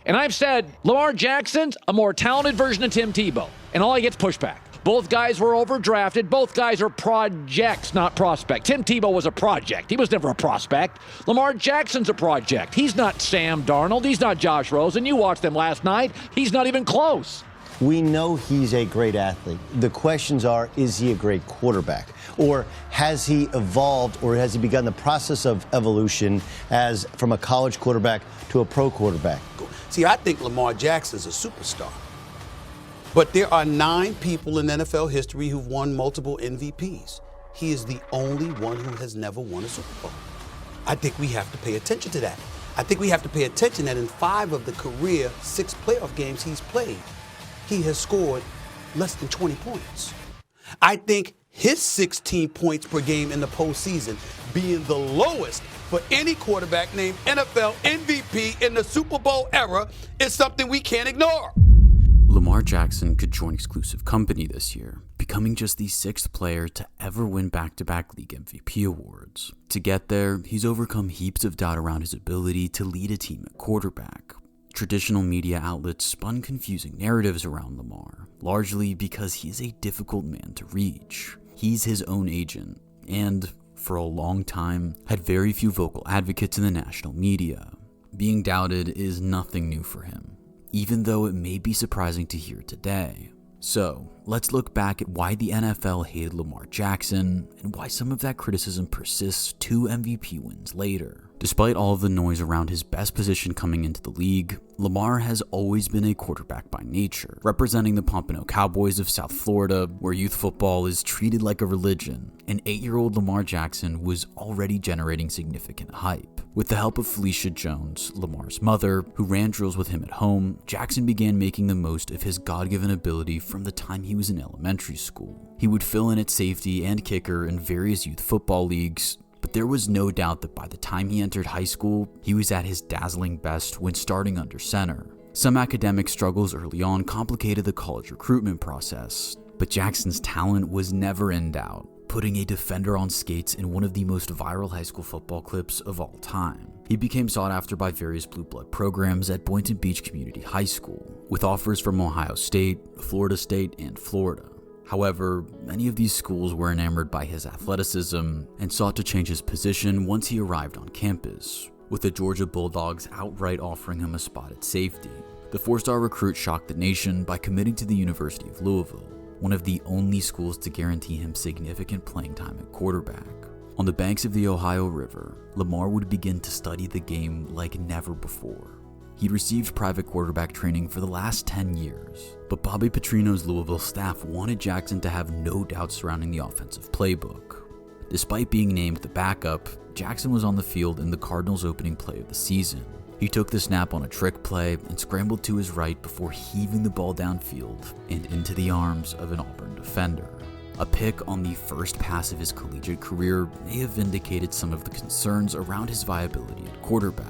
And I've said Lamar Jackson's a more talented version of Tim Tebow, and all he gets pushback. Both guys were overdrafted. Both guys are projects, not prospect. Tim Tebow was a project. He was never a prospect. Lamar Jackson's a project. He's not Sam Darnold. He's not Josh Rosen. You watched them last night. He's not even close. We know he's a great athlete. The questions are, is he a great quarterback? Or has he evolved, or has he begun the process of evolution as from a college quarterback to a pro quarterback? See, I think Lamar Jackson's a superstar. But there are 9 people in NFL history who've won multiple MVPs. He is the only one who has never won a Super Bowl. I think we have to pay attention to that. I think we have to pay attention that in 5 of the career 6 playoff games he's played, he has scored less than 20 points. I think his 16 points per game in the postseason being the lowest for any quarterback named NFL MVP in the Super Bowl era is something we can't ignore. Lamar Jackson could join exclusive company this year, becoming just the 6th player to ever win back-to-back league MVP awards. To get there, he's overcome heaps of doubt around his ability to lead a team at quarterback. Traditional media outlets spun confusing narratives around Lamar, largely because he is a difficult man to reach. He's his own agent, and, for a long time, had very few vocal advocates in the national media. Being doubted is nothing new for him, even though it may be surprising to hear today. So, let's look back at why the NFL hated Lamar Jackson, and why some of that criticism persists 2 MVP wins later. Despite all of the noise around his best position coming into the league, Lamar has always been a quarterback by nature, representing the Pompano Cowboys of South Florida, where youth football is treated like a religion, and 8-year-old Lamar Jackson was already generating significant hype. With the help of Felicia Jones, Lamar's mother, who ran drills with him at home, Jackson began making the most of his God-given ability from the time he was in elementary school. He would fill in at safety and kicker in various youth football leagues, but there was no doubt that by the time he entered high school, he was at his dazzling best when starting under center. Some academic struggles early on complicated the college recruitment process, but Jackson's talent was never in doubt, putting a defender on skates in one of the most viral high school football clips of all time. He became sought after by various blue blood programs at Boynton Beach Community High School, with offers from Ohio State, Florida State, and Florida. However, many of these schools were enamored by his athleticism and sought to change his position once he arrived on campus, with the Georgia Bulldogs outright offering him a spot at safety. The 4-star recruit shocked the nation by committing to the University of Louisville, one of the only schools to guarantee him significant playing time at quarterback. On the banks of the Ohio River, Lamar would begin to study the game like never before. He'd received private quarterback training for the last 10 years, but Bobby Petrino's Louisville staff wanted Jackson to have no doubt surrounding the offensive playbook. Despite being named the backup, Jackson was on the field in the Cardinals' opening play of the season. He took the snap on a trick play and scrambled to his right before heaving the ball downfield and into the arms of an Auburn defender. A pick on the first pass of his collegiate career may have vindicated some of the concerns around his viability at quarterback,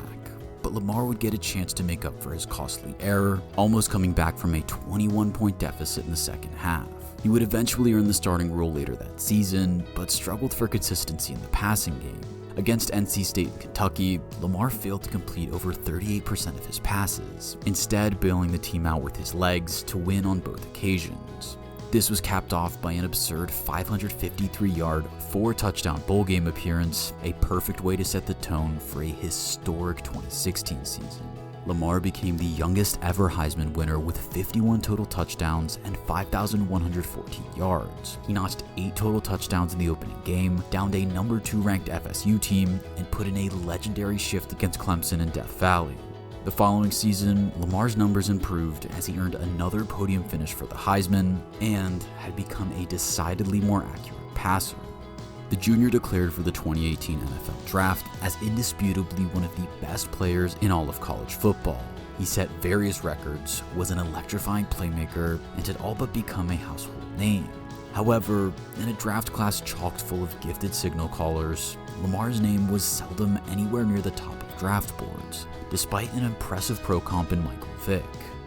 but Lamar would get a chance to make up for his costly error, almost coming back from a 21-point deficit in the second half. He would eventually earn the starting role later that season, but struggled for consistency in the passing game. Against NC State and Kentucky, Lamar failed to complete over 38% of his passes, instead bailing the team out with his legs to win on both occasions. This was capped off by an absurd 553-yard, 4-touchdown bowl game appearance, a perfect way to set the tone for a historic 2016 season. Lamar became the youngest ever Heisman winner with 51 total touchdowns and 5,114 yards. He notched 8 total touchdowns in the opening game, downed a number 2 ranked FSU team, and put in a legendary shift against Clemson in Death Valley. The following season, Lamar's numbers improved as he earned another podium finish for the Heisman and had become a decidedly more accurate passer. The junior declared for the 2018 NFL Draft as indisputably one of the best players in all of college football. He set various records, was an electrifying playmaker, and had all but become a household name. However, in a draft class chocked full of gifted signal callers, Lamar's name was seldom anywhere near the top of draft boards, despite an impressive pro comp in Michael Vick.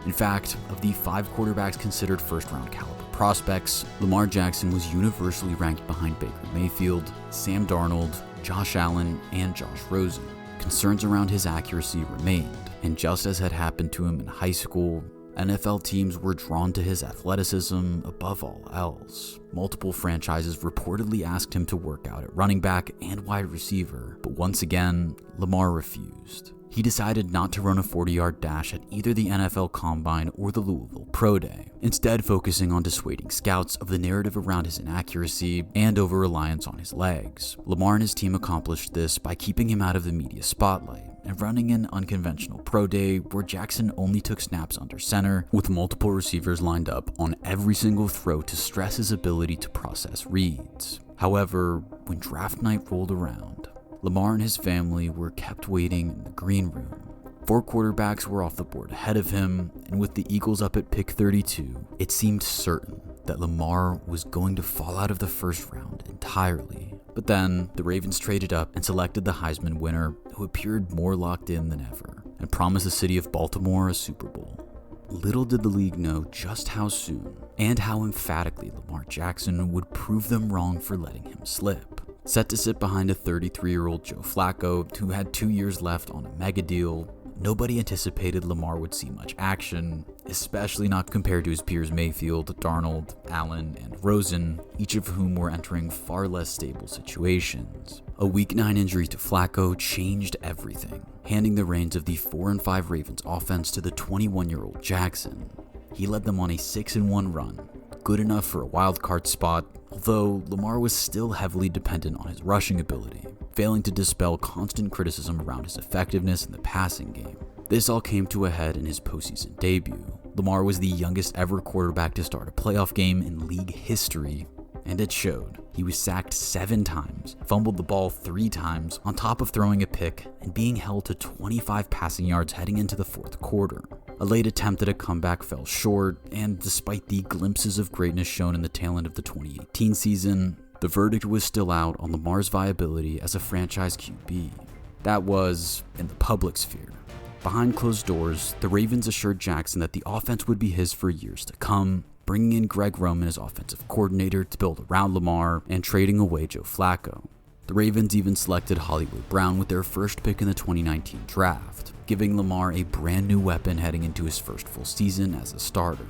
In fact, of the 5 quarterbacks considered first-round caliber prospects, Lamar Jackson was universally ranked behind Baker Mayfield, Sam Darnold, Josh Allen, and Josh Rosen. Concerns around his accuracy remained, And just as had happened to him in high school, NFL teams were drawn to his athleticism above all else. Multiple franchises reportedly asked him to work out at running back and wide receiver, but once again, Lamar refused. He decided not to run a 40-yard dash at either the NFL Combine or the Louisville Pro Day, instead focusing on dissuading scouts of the narrative around his inaccuracy and over-reliance on his legs. Lamar and his team accomplished this by keeping him out of the media spotlight and running an unconventional pro day where Jackson only took snaps under center, with multiple receivers lined up on every single throw to stress his ability to process reads. However, when draft night rolled around, Lamar and his family were kept waiting in the green room. 4 quarterbacks were off the board ahead of him, and with the Eagles up at pick 32, it seemed certain that Lamar was going to fall out of the first round entirely. But then, the Ravens traded up and selected the Heisman winner, who appeared more locked in than ever, and promised the city of Baltimore a Super Bowl. Little did the league know just how soon, and how emphatically Lamar Jackson would prove them wrong for letting him slip. Set to sit behind a 33-year-old Joe Flacco, who had 2 years left on a mega deal, nobody anticipated Lamar would see much action, especially not compared to his peers Mayfield, Darnold, Allen, and Rosen, each of whom were entering far less stable situations. A Week 9 injury to Flacco changed everything, handing the reins of the 4-5 Ravens offense to the 21-year-old Jackson. He led them on a 6-1 run, good enough for a wild card spot, although Lamar was still heavily dependent on his rushing ability, failing to dispel constant criticism around his effectiveness in the passing game. This all came to a head in his postseason debut. Lamar was the youngest ever quarterback to start a playoff game in league history, and it showed. He was sacked 7 times, fumbled the ball 3 times, on top of throwing a pick and being held to 25 passing yards heading into the 4th quarter. A late attempt at a comeback fell short, and despite the glimpses of greatness shown in the tail end of the 2018 season, the verdict was still out on Lamar's viability as a franchise QB. That was in the public sphere. Behind closed doors, the Ravens assured Jackson that the offense would be his for years to come, bringing in Greg Roman as offensive coordinator to build around Lamar and trading away Joe Flacco. The Ravens even selected Hollywood Brown with their first pick in the 2019 draft, giving Lamar a brand new weapon heading into his first full season as a starter.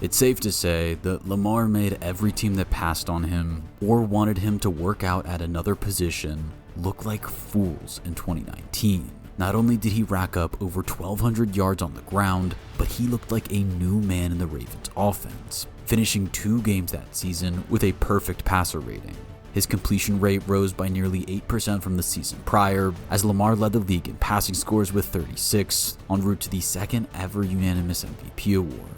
It's safe to say that Lamar made every team that passed on him or wanted him to work out at another position look like fools in 2019. Not only did he rack up over 1,200 yards on the ground, but he looked like a new man in the Ravens offense, finishing 2 games that season with a perfect passer rating. His completion rate rose by nearly 8% from the season prior, as Lamar led the league in passing scores with 36, en route to the 2nd ever unanimous MVP award.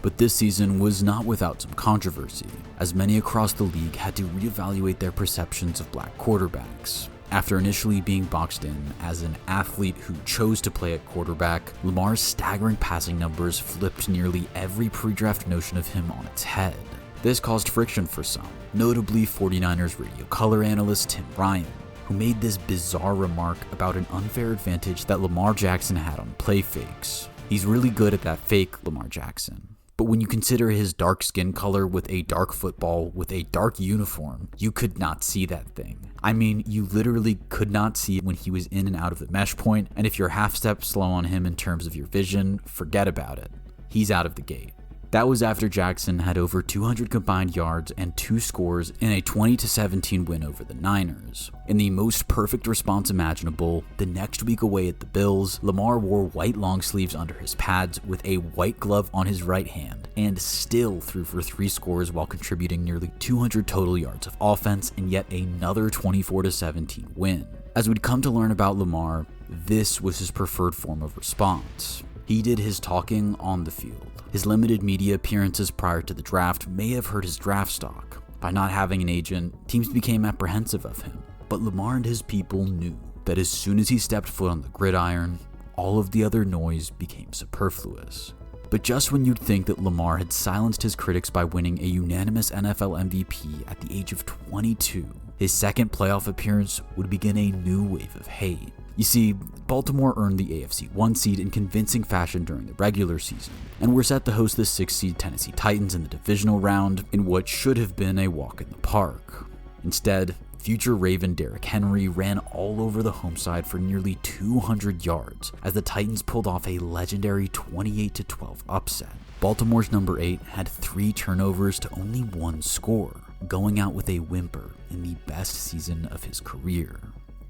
But this season was not without some controversy, as many across the league had to reevaluate their perceptions of black quarterbacks. After initially being boxed in as an athlete who chose to play at quarterback, Lamar's staggering passing numbers flipped nearly every pre-draft notion of him on its head. This caused friction for some, notably 49ers radio color analyst Tim Ryan, who made this bizarre remark about an unfair advantage that Lamar Jackson had on play fakes. He's really good at that fake, Lamar Jackson. But when you consider his dark skin color with a dark football with a dark uniform, you could not see that thing. I mean, you literally could not see it when he was in and out of the mesh point, and if you're half step slow on him in terms of your vision, forget about it. He's out of the gate. That was after Jackson had over 200 combined yards and 2 scores in a 20-17 win over the Niners. In the most perfect response imaginable, the next week away at the Bills, Lamar wore white long sleeves under his pads with a white glove on his right hand, and still threw for 3 scores while contributing nearly 200 total yards of offense in yet another 24-17 win. As we'd come to learn about Lamar, this was his preferred form of response. He did his talking on the field. His limited media appearances prior to the draft may have hurt his draft stock. By not having an agent, teams became apprehensive of him. But Lamar and his people knew that as soon as he stepped foot on the gridiron, all of the other noise became superfluous. But just when you'd think that Lamar had silenced his critics by winning a unanimous NFL MVP at the age of 22, his second playoff appearance would begin a new wave of hate. You see, Baltimore earned the AFC 1 seed in convincing fashion during the regular season, and were set to host the 6th seed Tennessee Titans in the divisional round in what should have been a walk in the park. Instead, future Raven Derrick Henry ran all over the home side for nearly 200 yards as the Titans pulled off a legendary 28-12 upset. Baltimore's number 8 had 3 turnovers to only 1 score, going out with a whimper in the best season of his career.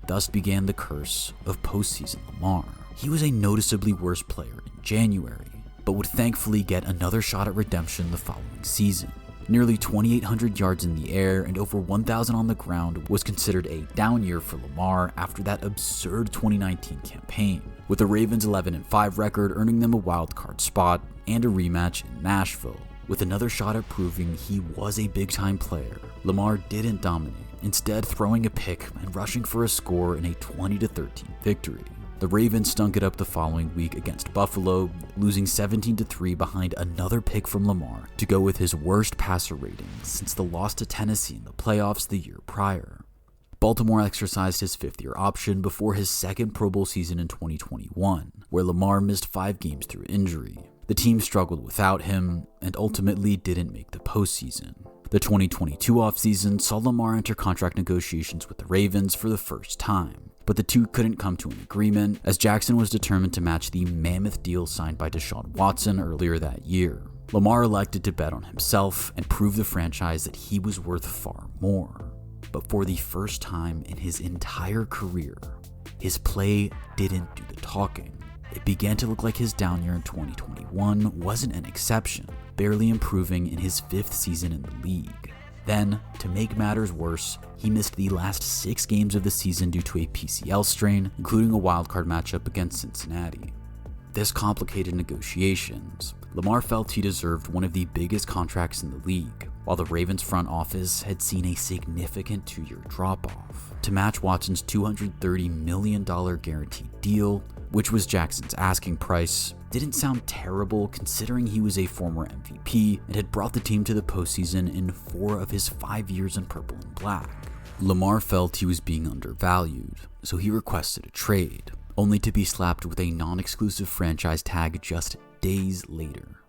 Thus began the curse of postseason Lamar. He was a noticeably worse player in January, but would thankfully get another shot at redemption the following season. Nearly 2,800 yards in the air and over 1,000 on the ground was considered a down year for Lamar after that absurd 2019 campaign, with the Ravens' 11-5 record earning them a wild card spot and a rematch in Nashville. With another shot at proving he was a big-time player, Lamar didn't dominate, instead throwing a pick and rushing for a score in a 20-13 victory. The Ravens stunk it up the following week against Buffalo, losing 17-3 behind another pick from Lamar to go with his worst passer rating since the loss to Tennessee in the playoffs the year prior. Baltimore exercised his 5th-year option before his second Pro Bowl season in 2021, where Lamar missed 5 games through injury. The team struggled without him and ultimately didn't make the postseason. The 2022 offseason saw Lamar enter contract negotiations with the Ravens for the first time, but the two couldn't come to an agreement as Jackson was determined to match the mammoth deal signed by Deshaun Watson earlier that year. Lamar elected to bet on himself and prove the franchise that he was worth far more. But for the first time in his entire career, his play didn't do the talking. It began to look like his down year in 2021 wasn't an exception, barely improving in his 5th season in the league. Then, to make matters worse, he missed the last 6 games of the season due to a PCL strain, including a wildcard matchup against Cincinnati. This complicated negotiations. Lamar felt he deserved one of the biggest contracts in the league, while the Ravens front office had seen a significant 2-year drop-off. To match Watson's $230 million guaranteed deal, which was Jackson's asking price, didn't sound terrible considering he was a former MVP and had brought the team to the postseason in 4 of his 5 years in purple and black. Lamar felt he was being undervalued, so he requested a trade, only to be slapped with a non-exclusive franchise tag just days later.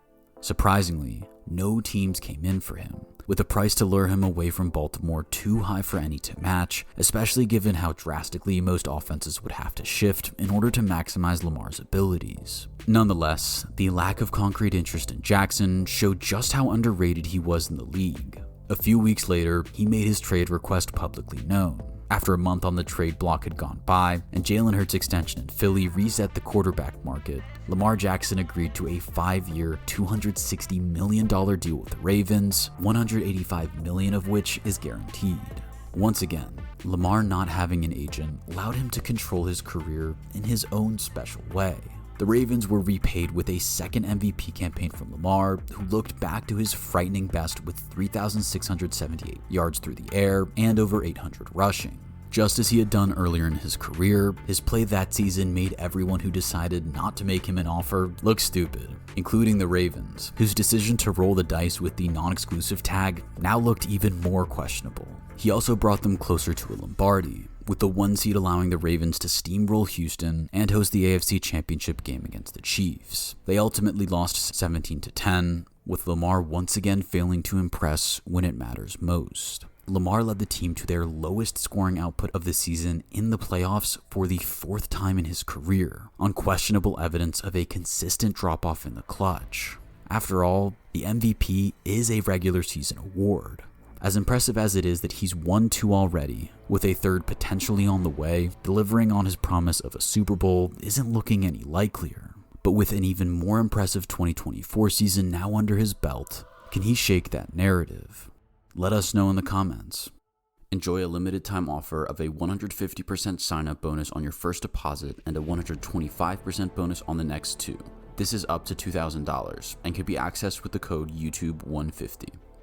Surprisingly, no teams came in for him, with the price to lure him away from Baltimore too high for any to match, especially given how drastically most offenses would have to shift in order to maximize Lamar's abilities. Nonetheless, the lack of concrete interest in Jackson showed just how underrated he was in the league. A few weeks later, he made his trade request publicly known. After a month on the trade block had gone by, and Jalen Hurts' extension in Philly reset the quarterback market, Lamar Jackson agreed to a 5-year, $260 million deal with the Ravens, $185 million of which is guaranteed. Once again, Lamar not having an agent allowed him to control his career in his own special way. The Ravens were repaid with a second MVP campaign from Lamar, who looked back to his frightening best with 3,678 yards through the air and over 800 rushing. Just as he had done earlier in his career, his play that season made everyone who decided not to make him an offer look stupid, including the Ravens, whose decision to roll the dice with the non-exclusive tag now looked even more questionable. He also brought them closer to a Lombardi, with the 1 seed allowing the Ravens to steamroll Houston and host the AFC Championship game against the Chiefs. They ultimately lost 17-10, with Lamar once again failing to impress when it matters most. Lamar led the team to their lowest scoring output of the season in the playoffs for the 4th time in his career, unquestionable evidence of a consistent drop-off in the clutch. After all, the MVP is a regular season award. As impressive as it is that he's won 2 already, with a 3rd potentially on the way, delivering on his promise of a Super Bowl isn't looking any likelier. But with an even more impressive 2024 season now under his belt, can he shake that narrative? Let us know in the comments. Enjoy a limited time offer of a 150% sign-up bonus on your first deposit and a 125% bonus on the next 2. This is up to $2,000 and can be accessed with the code YouTube150.